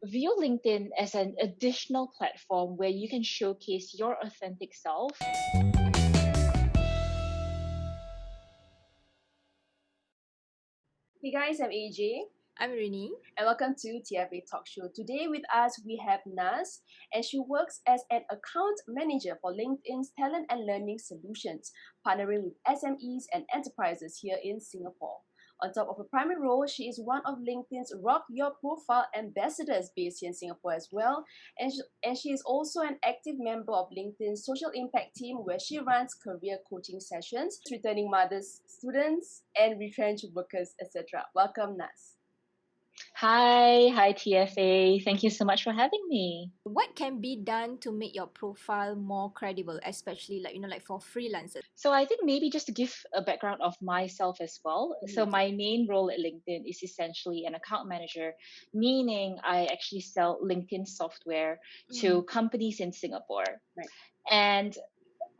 View LinkedIn as an additional platform where you can showcase your authentic self. Hey guys, I'm AJ I'm Rini. and welcome to TFA Talkshow. Today with us we have Nas, and she works as an account manager for LinkedIn's talent and learning solutions, partnering with SMEs and enterprises here in Singapore. On top of her primary role, she is one of LinkedIn's Rock Your Profile ambassadors based here in Singapore as well. And she is also an active member of LinkedIn's social impact team where she runs career coaching sessions, returning mothers, students, and retrenched workers, etc. Welcome, Nas. Hi, TFA. Thank you so much for having me. What can be done to make your profile more credible, especially like for freelancers? So I think maybe just to give a background of myself as well. So Mhm. my main role at LinkedIn is essentially an account manager, meaning I actually sell LinkedIn software to companies in Singapore. Right. And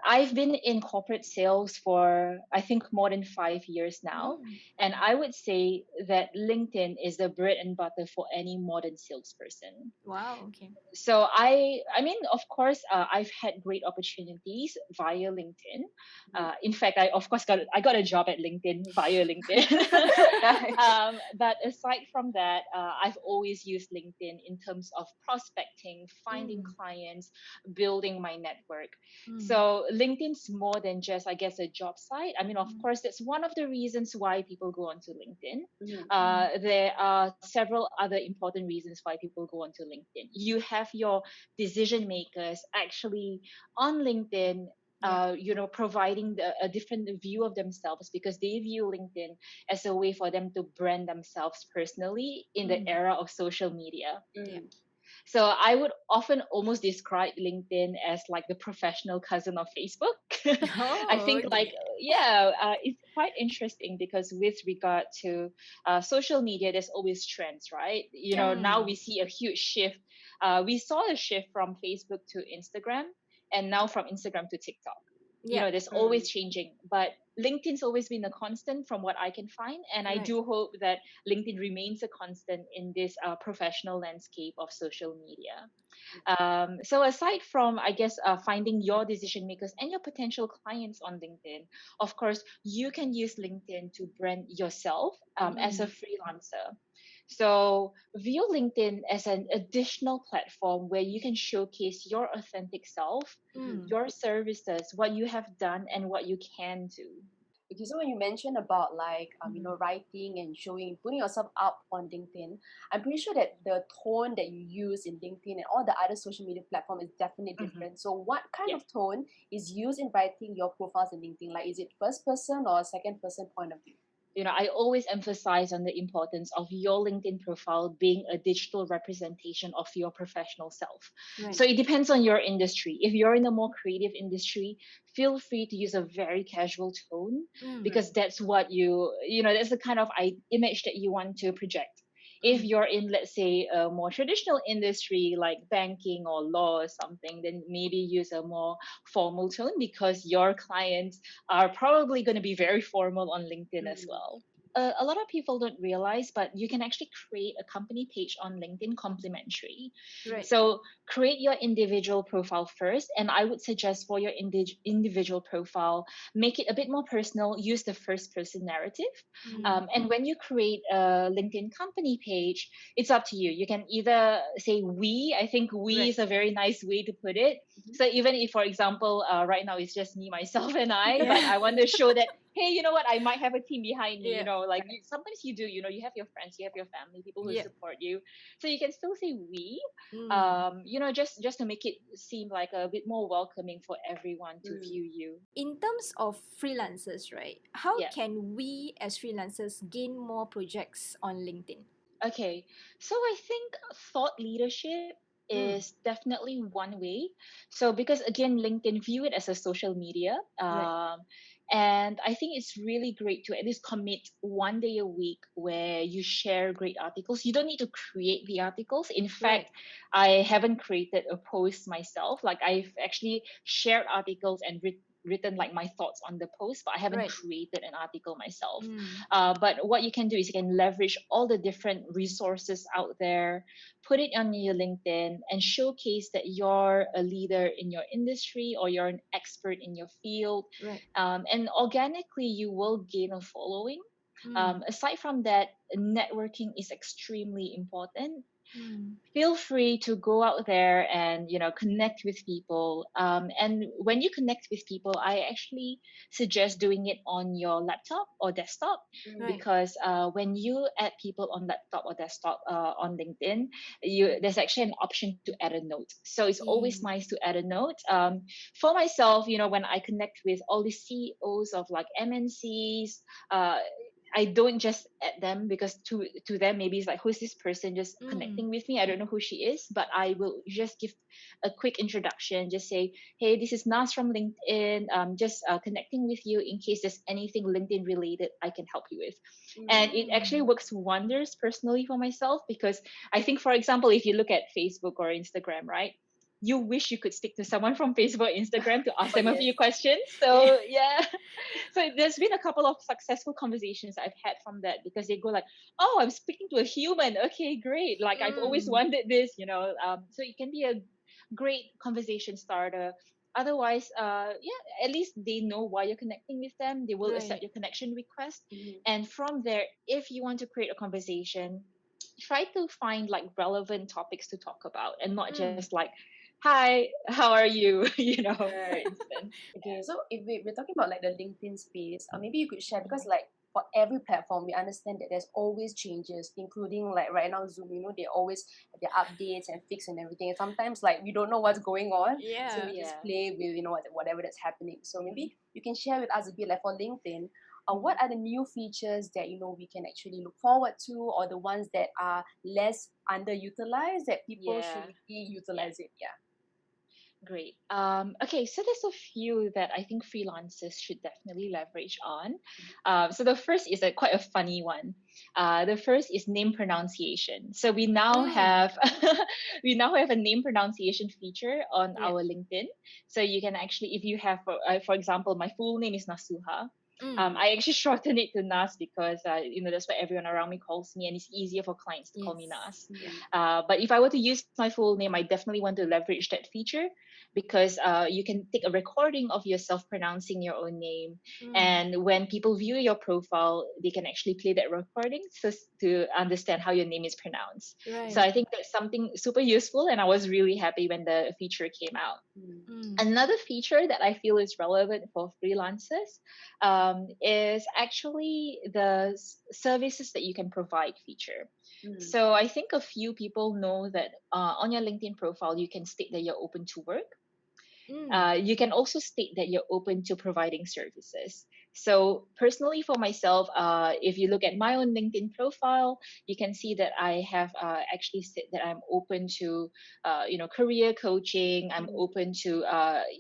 I've been in corporate sales for, I think, more than 5 years now. Mm. And I would say that LinkedIn is the bread and butter for any modern salesperson. Wow, okay. So I mean, of course, I've had great opportunities via LinkedIn. In fact, I got a job at LinkedIn via LinkedIn. Nice. But aside from that, I've always used LinkedIn in terms of prospecting, finding Mm. clients, building my network. Mm. So LinkedIn's more than just, I guess, a job site. I mean, of Mm. course, that's one of the reasons why people go onto LinkedIn. Mhm. Mm. There are several other important reasons why people go onto LinkedIn. You have your decision makers actually on LinkedIn, Yeah. providing a different view of themselves because they view LinkedIn as a way for them to brand themselves personally in the Mm. era of social media. Yeah. Mm. So I would often almost describe LinkedIn as like the professional cousin of Facebook. I Oh, think like, okay. yeah, it's quite interesting because with regard to social media, there's always trends, right? Yeah. Now Mm. we see a huge shift. We saw a shift from Facebook to Instagram and now from Instagram to TikTok. Yeah. There's Mm. always changing, but LinkedIn's always been a constant from what I can find. And I Right. do hope that LinkedIn remains a constant in this professional landscape of social media. So aside from, I guess, finding your decision makers and your potential clients on LinkedIn, of course, you can use LinkedIn to brand yourself as a Mm. freelancer. So view LinkedIn as an additional platform where you can showcase your authentic self, Mhm. Mm. your services, what you have done, and what you can do. Okay, so when you mentioned about Mhm. writing and showing, putting yourself up on LinkedIn, I'm pretty sure that the tone that you use in LinkedIn and all the other social media platform is definitely Mhm. different. So what kind Yes. of tone is used in writing your profiles in LinkedIn? Like, is it first person or second person point of view? I always emphasize on the importance of your LinkedIn profile being a digital representation of your professional self. Right. So it depends on your industry. If you're in a more creative industry, feel free to use a very casual tone Mm. Right. because that's what that's the kind of image that you want to project. If Mm. you're in, let's say, a more traditional industry like banking or law or something, then maybe use a more formal tone because your clients are probably going to be very formal on LinkedIn as Mm. well. A lot of people don't realize, but you can actually create a company page on LinkedIn complimentary. Right. So create your individual profile first, and I would suggest for your individual profile, make it a bit more personal. Use the first person narrative, Mm. and when you create a LinkedIn company page, it's up to you. You can either say we. I think we Right. is a very nice way to put it. Mhm. So even if, for example, right now it's just me, myself, and I, but Yeah. I want to show that, hey, you know what, I might have a team behind me. Yeah. Like sometimes you do. You have your friends, you have your family, people who Yeah. support you. So you can still say we, Mm. just to make it seem like a bit more welcoming for everyone to Mm. view you. In terms of freelancers, right? How Yeah. can we as freelancers gain more projects on LinkedIn? Okay, so I think thought leadership Mm. is definitely one way. So because again, LinkedIn view it as a social media, Right. and I think it's really great to at least commit one day a week where you share great articles. You don't need to create the articles. In Right. fact, I haven't created a post myself. Like I've actually shared articles and written like my thoughts on the post, but I haven't Right. created an article myself. Mm. But what you can do is you can leverage all the different resources out there, put it on your LinkedIn, and showcase that you're a leader in your industry or you're an expert in your field. Right. And organically, you will gain a following. Mm. Aside from that, networking is extremely important. Mm. Feel free to go out there and connect with people, and when you connect with people, I actually suggest doing it on your laptop or desktop, Mm. Right. because when you add people on laptop or desktop on LinkedIn, there's actually an option to add a note, so it's always Mm. nice to add a note. For myself, when I connect with all the CEOs of like MNCs, I don't just add them because to them maybe it's like, who's this person just Mm. connecting with me? I don't know who she is, but I will just give a quick introduction. Just say, hey, this is Nas from LinkedIn. Just connecting with you in case there's anything LinkedIn related I can help you with. And it actually Mm. works wonders personally for myself, because I think, for example, if you look at Facebook or Instagram, right? You wish you could speak to someone from Facebook or Instagram to ask Oh them a yes. few questions. Yeah. So yeah, so there's been a couple of successful conversations I've had from that, because they go like, "Oh, I'm speaking to a human. Okay, great. Like I've always Mm. wanted this, you know." So it can be a great conversation starter. Otherwise, yeah, at least they know why you're connecting with them. They will accept Right. your connection request, Mhm. and from there, if you want to create a conversation, try to find like relevant topics to talk about, and not Mm. just like, "Hi, how are you?" For Right. instance. Okay, so if we're talking about like the LinkedIn space, maybe you could share, because like for every platform, we understand that there's always changes, including like right now Zoom, they always have their updates and fix and everything. And sometimes like we don't know what's going on, so Yeah. we just Yeah. play with whatever that's happening. So Mhm. maybe you can share with us a bit like for LinkedIn, what Mhm. are the new features that we can actually look forward to, or the ones that are less underutilized that people should Yeah. really Yeah. utilize it? Yeah. Great. Okay, so there's a few that I think freelancers should definitely leverage on. So the first is quite a funny one. The first is name pronunciation. So we now Mm. have we now have a name pronunciation feature on Yeah. our LinkedIn. So you can actually, if you have, for example, my full name is Nasuha. Mm. I actually shorten it to Nas because that's what everyone around me calls me, and it's easier for clients to call me Yes. Nas. Yeah. But if I were to use my full name, I definitely want to leverage that feature, because you can take a recording of yourself pronouncing your own name, Mm. and when people view your profile, they can actually play that recording to understand how your name is pronounced. So Right. I think that's something super useful, and I was really happy when the feature came out. Mm. Mm. Another feature that I feel is relevant for freelancers is actually the services that you can provide feature. Mm. So I think a few people know that on your LinkedIn profile, you can state that you're open to work. Mm. You can also state that you're open to providing services. So personally, for myself, if you look at my own LinkedIn profile, you can see that I have actually said that I'm open to, career coaching. I'm Mm. open to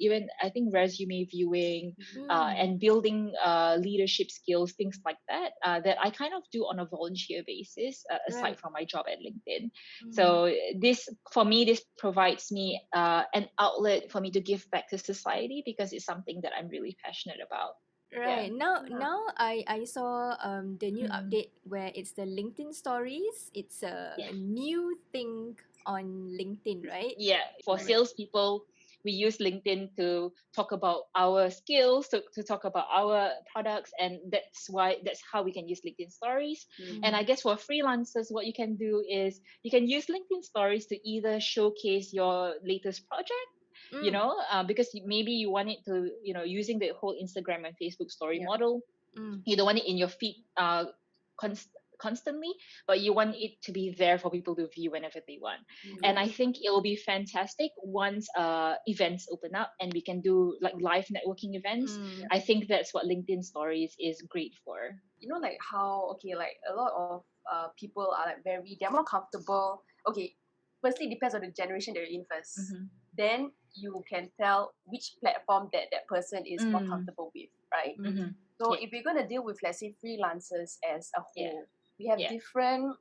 even, I think, resume viewing, Mm. and building leadership skills, things like that. That I kind of do on a volunteer basis, aside Right. from my job at LinkedIn. Mm. So this, for me, this provides me an outlet for me to give back to society, because it's something that I'm really passionate about. Yeah. Right. Now Yeah. now I saw the new Mm. update where it's the LinkedIn stories. It's a Yeah. new thing on LinkedIn, right? Yeah. For Right. salespeople, we use LinkedIn to talk about our skills, to talk about our products, and that's how we can use LinkedIn stories. Mm. And I Mm. guess for freelancers, what you can do is you can use LinkedIn stories to either showcase your latest project, Mm. because maybe you want it to, using the whole Instagram and Facebook story Yeah. model. Mm. You don't want it in your feed constantly, but you want it to be there for people to view whenever they want. Mm. And I Right. think it will be fantastic once events open up and we can do like live networking events. Mm. I think that's what LinkedIn stories is great for. Like how, okay, like a lot of people are like they're more comfortable. Okay, firstly, it depends on the generation that you're in first. Mm-hmm. Then you can tell which platform that person is more Mm. comfortable with, right? Mm-hmm. Mm. So Yeah. if we're gonna deal with, let's say, freelancers as a Yeah. whole, we have Yeah. different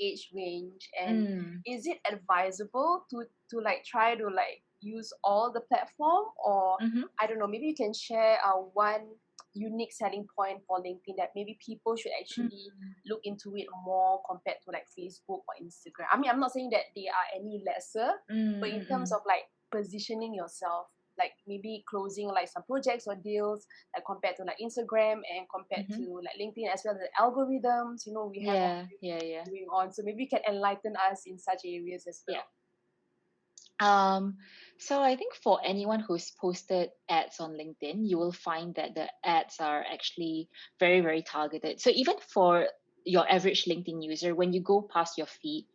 age range, and Mm. is it advisable to like try to like use all the platform, or Mm-hmm. I don't know, maybe you can share one unique selling point for LinkedIn that maybe people should actually look into it more compared to like Facebook or Instagram. I mean, I'm not saying that they are any lesser, but in terms Mm-hmm. of like positioning yourself, like maybe closing like some projects or deals, like compared to like Instagram and compared Mm-hmm. to like LinkedIn, as well as the algorithms, we have all Yeah, yeah, yeah. going on. So maybe you can enlighten us in such areas as Yeah. well. Um, so I think for anyone who's posted ads on LinkedIn, you will find that the ads are actually very, very targeted. So even for your average LinkedIn user, when you go past your feed,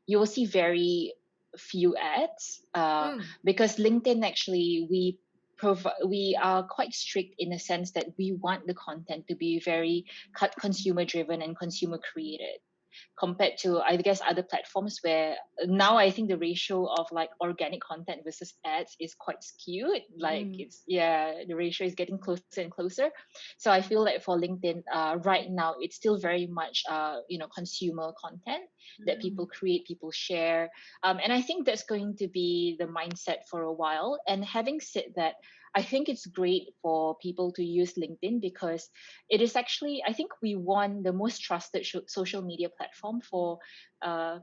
you will see very few ads, Mm. because LinkedIn actually we are quite strict in the sense that we want the content to be very consumer driven and consumer created, compared to, I guess, other platforms where now I think the ratio of like organic content versus ads is quite skewed. Like Mm. it's, yeah, the ratio is getting closer and closer. So I feel like for LinkedIn, right now it's still very much consumer content that Mm. people create, people share, and I think that's going to be the mindset for a while. And having said that, I think it's great for people to use LinkedIn because it is actually, I think we won the most trusted social media platform for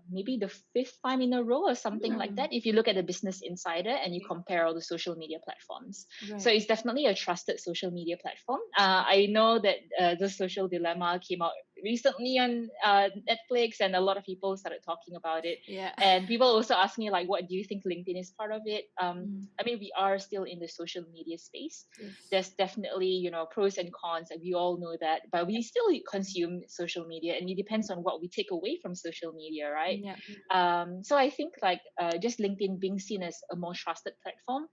maybe the fifth time in a row or something like Mm. that, if you look at the Business Insider and you compare all the social media platforms. So Right. it's definitely a trusted social media platform. I know that The Social Dilemma came out recently on Netflix, and a lot of people started talking about it. Yeah. And people also ask me, like, what do you think LinkedIn is part of it? Mm. I mean, we are still in the social media space. Yes. There's definitely, pros and cons, and we all know that, but we still consume social media, and it depends on what we take away from social media, right? Yeah. So I think like just LinkedIn being seen as a more trusted platform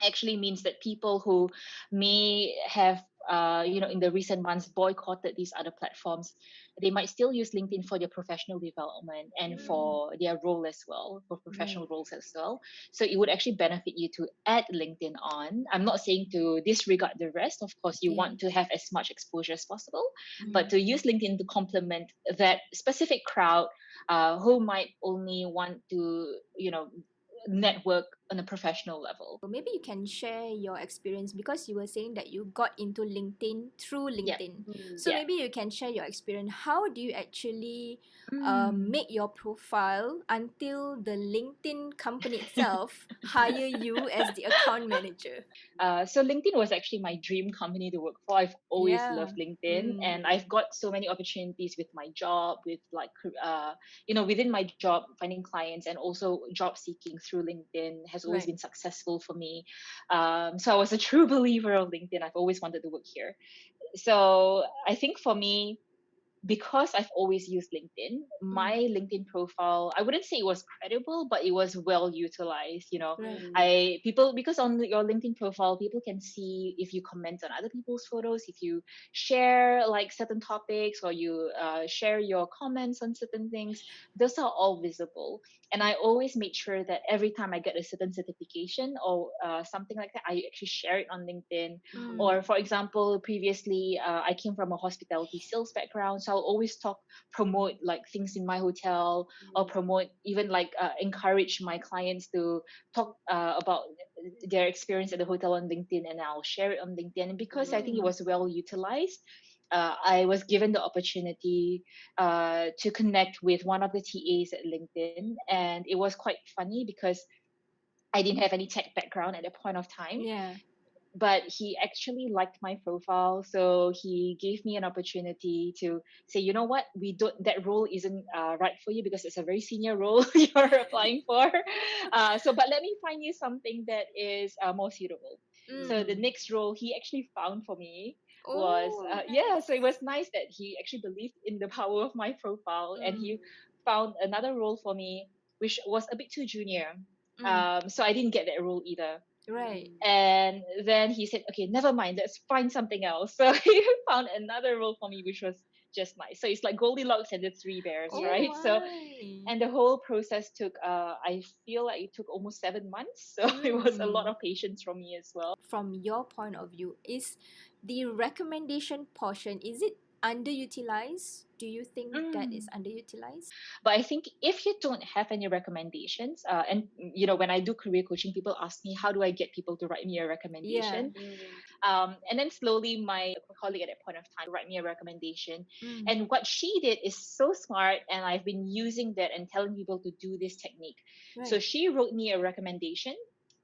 actually means that people who may have in the recent months boycotted these other platforms, they might still use LinkedIn for their professional development and Mm. for their role as well, for Right. professional roles as well. So it would actually benefit you to add LinkedIn on. I'm not saying to disregard the rest. Of course, you Yeah. want to have as much exposure as possible, but Mm. to use LinkedIn to complement that specific crowd who might only want to network on a professional level. Maybe you can share your experience because you were saying that you got into LinkedIn through Yep. LinkedIn. Mm. So Yeah. maybe you can share your experience. How do you actually Mm. make your profile until the LinkedIn company itself hire you as the account manager? So LinkedIn was actually my dream company to work for. I've always Yeah. loved LinkedIn, Mm. and I've got so many opportunities with my job, with like within my job, finding clients, and also job seeking through LinkedIn has always Right. been successful for me. So I was a true believer of LinkedIn. I've always wanted to work here. So I think for me, because I've always used LinkedIn, Mm. my LinkedIn profile, I wouldn't say it was credible, but it was well utilized. Right. Mm. Because on your LinkedIn profile, people can see if you comment on other people's photos, if you share like certain topics, or you share your comments on certain things, those are all visible. And I always make sure that every time I get a certain certification or something like that, I actually share it on LinkedIn. Mm. Or, for example, previously I came from a hospitality sales background, so I'll always promote like things in my hotel, or promote, even like encourage my clients to talk about their experience at the hotel on LinkedIn, and I'll share it on LinkedIn. And because I think it Mm. was well utilized, I was given the opportunity to connect with one of the TAs at LinkedIn, and it was quite funny because I didn't have any tech background at that point of time, Yeah. but he actually liked my profile, so he gave me an opportunity to say, you know what, we don't that role isn't right for you because it's a very senior role you're applying for, so but let me find you something that is more suitable. So Mm. the next role he actually found for me was Oh, yeah, nice. so it was nice that he actually believed in the power of my profile, and Mm. he found another role for me which was a bit too junior. Mm. So I didn't get that role either. Right. And then he said, okay, never mind, let's find something else. So he found another role for me, which was just nice. So it's like Goldilocks and the Three Bears, Oh right? So, my. and the whole process took, I feel like it took almost 7 months. So it was a lot Mm. of patience from me as well. From your point of view, is the recommendation portion, is it underutilized? Do you think that is Mm. underutilized? But I think if you don't have any recommendations, and when I do career coaching, people ask me, how do I get people to write me a Yeah. recommendation? Mm. And then slowly my colleague at that point of time write me a recommendation. Mm. And what she did is so smart, and I've been using that and telling people to do this technique. So Right. she wrote me a recommendation.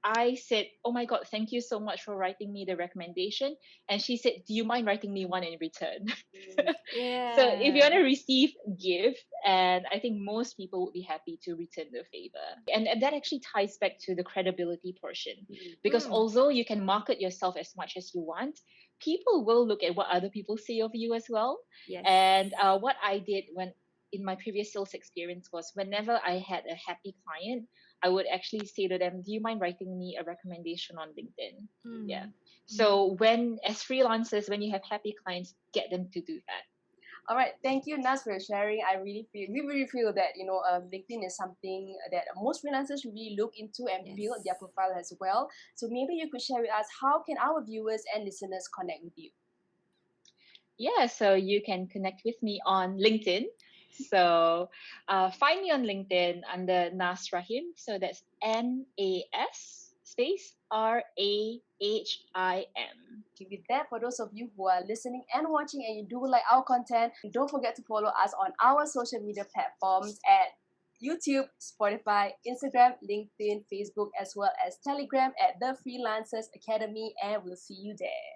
I said, "Oh my God, thank you so much for writing me the recommendation." And she said, "Do you mind writing me one in return?" Mm. So if you want Yeah. to receive, give. And I think most people would be happy to return the favor. And that actually ties back to the credibility portion. Mm. Because Mm. although you can market yourself as much as you want, people will look at what other people say of you as well. Yes. And what I did when in my previous sales experience was whenever I had a happy client, I would actually say to them, "Do you mind writing me a recommendation on LinkedIn?" Yeah. Mm. Mm. So when, as freelancers, when you have happy clients, get them to do that. All right, thank you, Nas, for sharing. We really feel that LinkedIn is something that most freelancers should really look into and Yes. build their profile as well. So maybe you could share with us how can our viewers and listeners connect with you. Yeah, so you can connect with me on LinkedIn. So find me on LinkedIn under Nas Rahim. So that's NAS space RAHIM. Okay, with that, for those of you who are listening and watching and you do like our content, don't forget to follow us on our social media platforms at YouTube, Spotify, Instagram, LinkedIn, Facebook, as well as Telegram at the Freelancers Academy, and we'll see you there.